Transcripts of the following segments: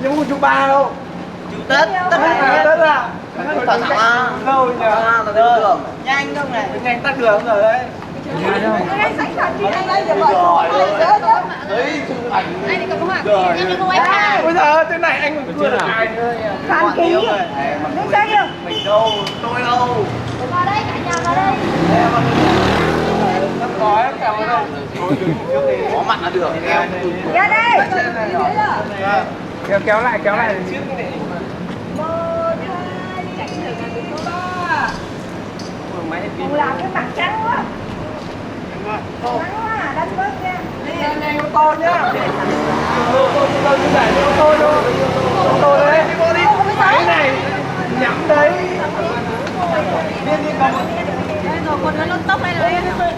Nhưng không chú ba đâu. Chú Tết, Tết À, Tết à? Tỏ thẳng à? Đâu nhỉ? À, là đường. Nhanh không này? Nhanh tắt đường rồi đấy. Anh sẵn sàng chị anh lấy Rồi đấy, chụp ảnh. Anh đi cầm hoa. Em đi mua anh. Bây giờ thế này anh còn cưa được ai nữa nhỉ? Phan Ký. Đi sao yêu? Mình đâu, tôi đâu. Vào đây, cả nhà vào đây. Nó có em kèo đây. Có mặt là được em. Ra đây. Kéo lại trước này. Không làm cái mặt trắng quá. Trắng quá, đánh bớt nha. Nhanh ô tô nhá. Ô tô như này ô tô đâu. Ô tô đấy. Cái này nhắm đấy. Đi cầm. Đây rồi, còn nó tốc đây rồi em. Đấy.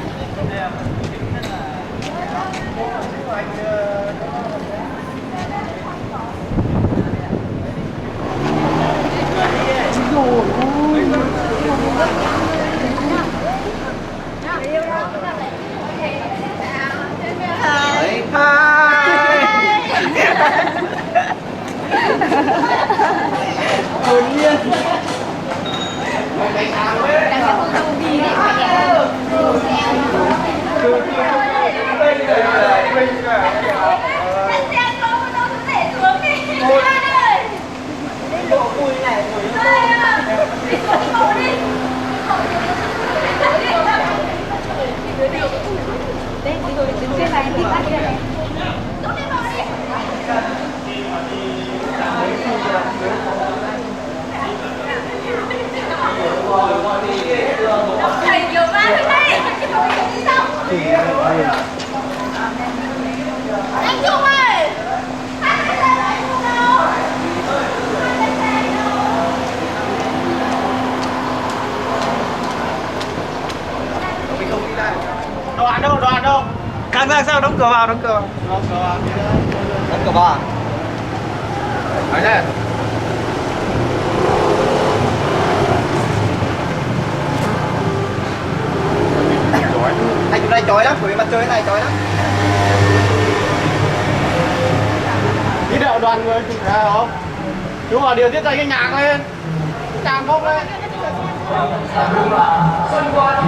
Hồn nhiên. Anh Trung ơi! Mình không đi đây. Đoàn đâu? Càng ra sao đóng cửa vào. Đóng cửa vào à? Đấy đây. Anh chỗ này chói lắm, bởi vì mặt trời này chói lắm. Đi đợi đoàn người chụp ra không? Chú vào điều tiết dây cái nhạc lên. Càng bốc lên.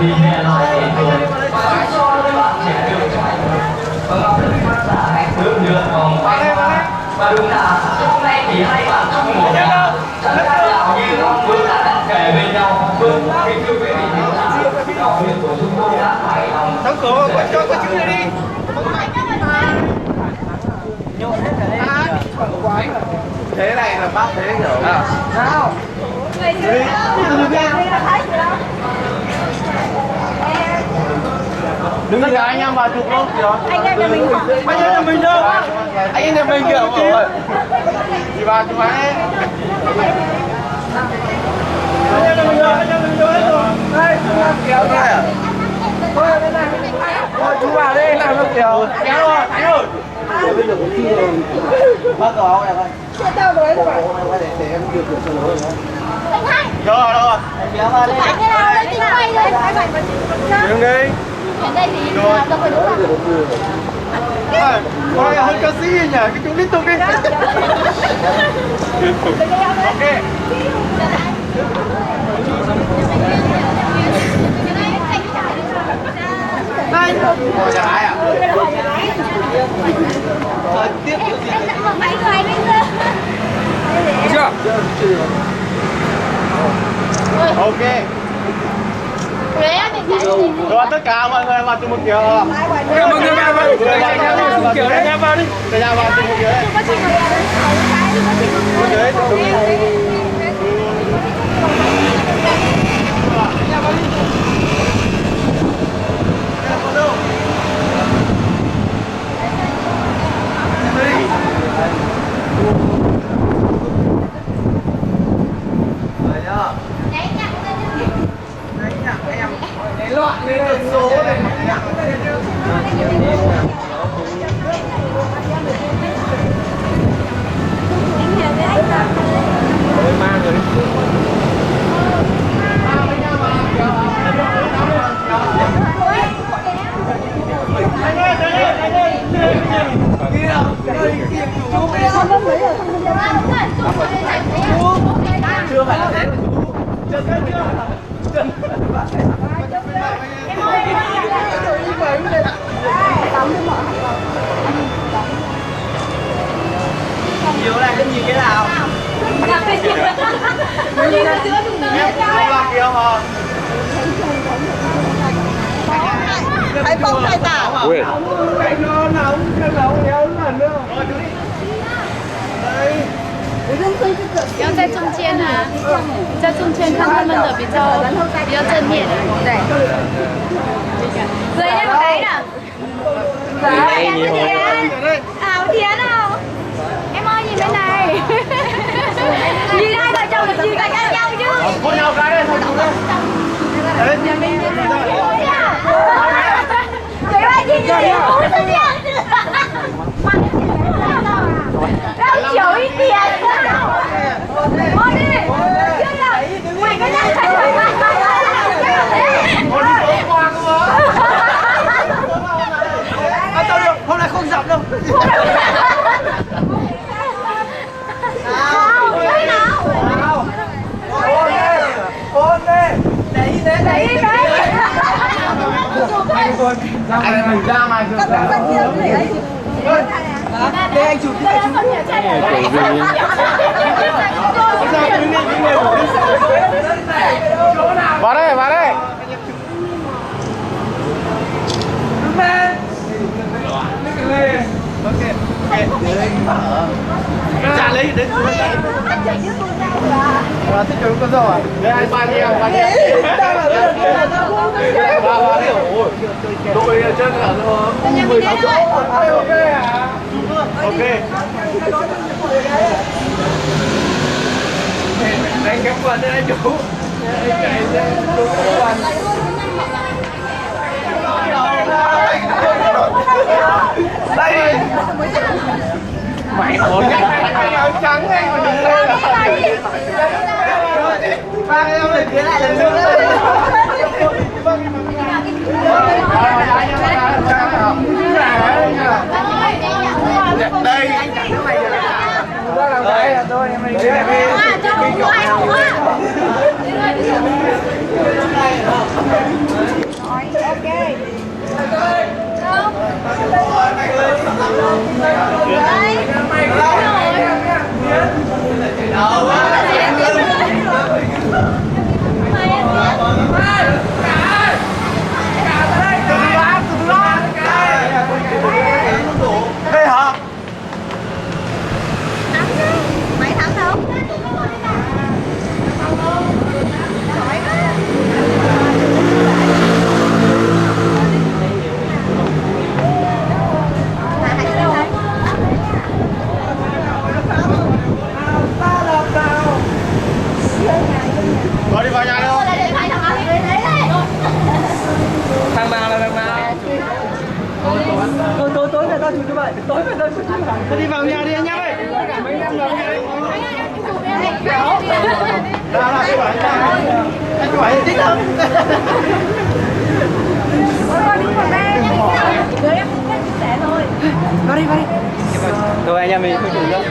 Thì nghe nói thì tôi phải cho với bạn trẻ yêu trai và ngọc thức phát giả hạnh bước đường vòng quanh và đúng là hôm nay thì hai bạn chung một nhà chẳng khác nào như bước đã đặt kề bên nhau vâng kính thưa quý vị khán giả học viện của chúng tôi đã hài lòng Đóng cửa cho có chữ này đi. Thế này là bác thế hiểu nào? Nào. Đứng tất cả anh em vào chụp luôn. Anh em nhà mình không? Anh em nhà mình đâu? Anh em nhà mình kiểu rồi. Đi vào chụp ảnh. Anh em nhà mình đâu hết rồi. Đây, kéo Đây à? thôi đây này. Thôi chú vào đây làm nó kéo. Kéo rồi, Thái ơi. Bác có không em ơi? Chưa đâu rồi các bạn. Để em điều khiển cho lối rồi. Anh hai. Rồi. Em kéo vào đây. Phải thế nào đây? Tính quay đây. Đứng đi. Đến đây thì đâu phải đúng không? Coi hơi ca sĩ nhỉ, cái chú liên tục đi. Ok. Này. Ngồi nhà ai à? Tiếp Em đặt một máy người bây giờ. Chưa? Ok. Đấy mình cái gì? Rồi tất cả mọi người vào chụp một kiểu. Mọi người vào vào. Kiểu này em vào đi. Cả nhà vào chụp một kiểu. Có chị ngồi ở đây. Đấy, loạn lên số này. Chưa phải là thế mà chú. Chân chưa. Chân. Em ơi, Nhiều này cái gì cái nào? Hai phong hai tảo. Ui. Cái nó nóng éo lần nữa. Đây. 要在中间啊，在中间看他们的比较正面。对，người em thấy nè. Ảo Thiến nào? Em ơi nhìn bên này. Nhìn hai vợ chồng là nhìn cạnh nhau chứ. Hôn nhau cái đây thôi chú đây. Đấy. Cái ba chị gì cũng sẽ nhận. Đâu chịu ít tiền. Thôi đi. Chưa rồi. Mày cái này phải Hôm nay tối qua cơ mà. Tao được, hôm nay không dập đâu. nào. Hôn đi. Để ý thế. Anh mình ra mà được. Đây anh chụp đi. Vào đây. Trả lấy đến. Thích chơi con dâu à? Đây anh ba đi. Ba đi. Ôi. Đội chân cả rồi. 16 chỗ. Ok à? Ok. Đánh cái quần đây chú. Chạy ra chú cái quần. Đây. Mày ổn cái áo trắng anh mà đừng lên là. Ba em lại tiến lại lần nữa. Đây anh chẳng cái mày được ra làm cái là tôi em mình cái này Cho bố của anh không á. đây hả? Mày thắng không? Có đi vào nhà đâu? Thằng nào là thằng nào? Tối về tao chụp cho mày. Tối về tao chụp cho mày. Thôi đi vào nhà đi anh nhá ơi. Mấy em vào nhà đi. Nào cái bảy ra. Anh cái bảy thích không? Vào đi. Thôi anh em mình không chụp nữa.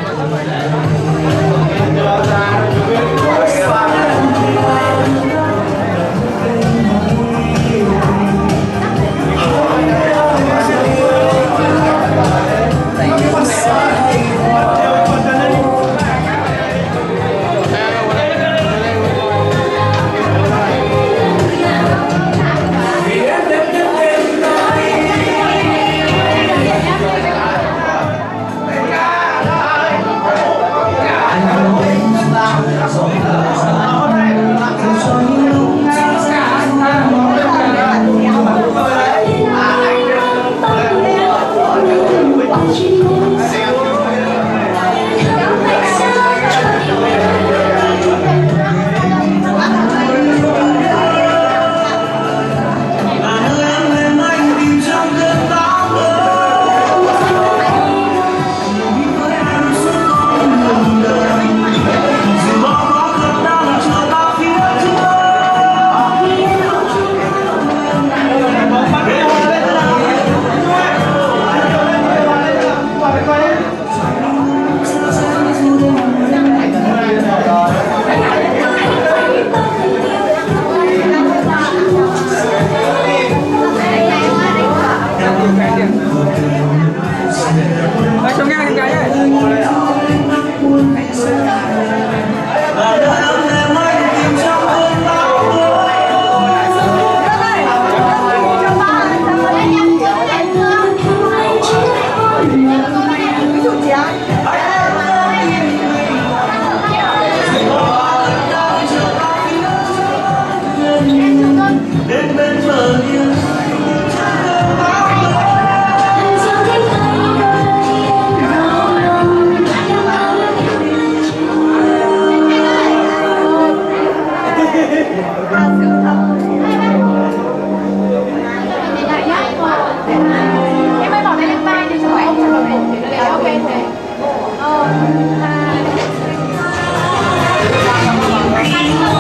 Hãy subscribe cho kênh Ghiền Mì Gõ để không bỏ lỡ